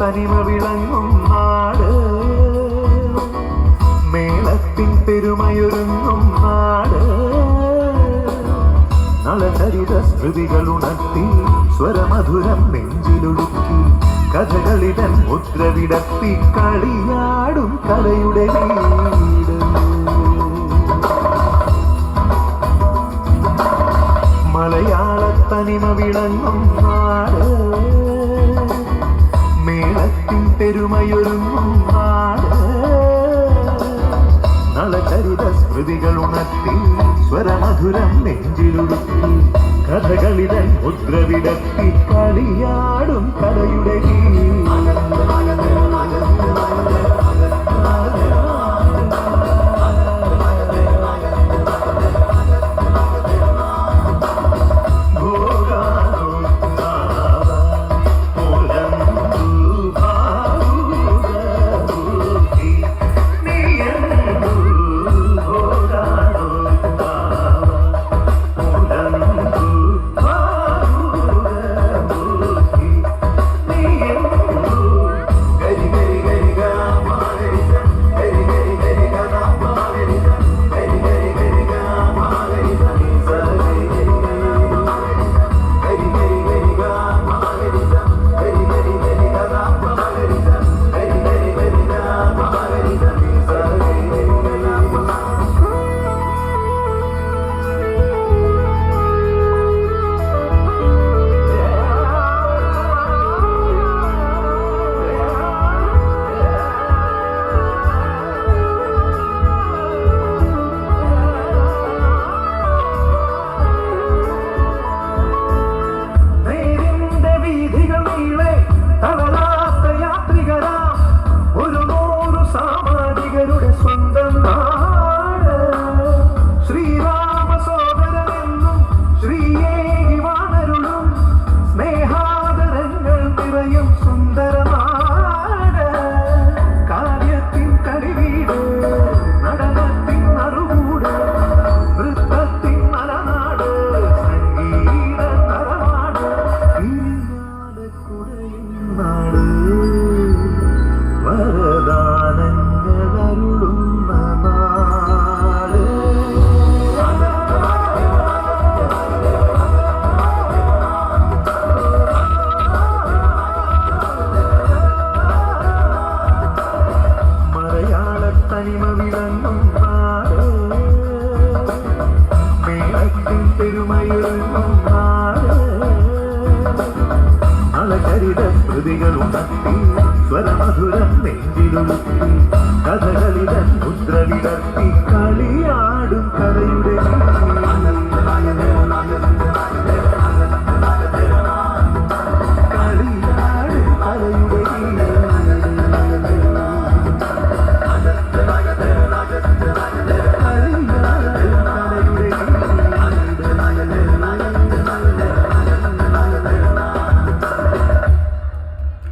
തനിമ വിളങ്ങും നാട്, മേളത്തിൻ പെരുമയൊരുങ്ങും നാട്, നളചരിത സ്മൃതികൾ ഉണർത്തി സ്വരമധുരം നെഞ്ചിലൊടുക്കി കഥകളിതൻ മുദ്ര വിടർത്തി കളിയാടും കലയുടെ വീട്. മലയാള തനിമ വിളങ്ങും നാട്, മേളത്തിൻ പെരുമയൊരുങ്ങും നാട്, നളചരിത സ്മൃതികൾ ഉണർത്തി സ്വരമധുരം നെഞ്ചിലൊടുക്കി കഥകളിതൻ മുദ്ര വിടർത്തി കളിയാടും കലയുടെ തനിമ വിളങ്ങും നാട്, മേളത്തിൻ പെരുമയൊരുങ്ങും നാട്, നളചരിത സ്മൃതികൾ ഉണർത്തി സ്വരമധുരം നെഞ്ചിലൊടുക്കി കഥകളിതൻ മുദ്ര വിടർത്തി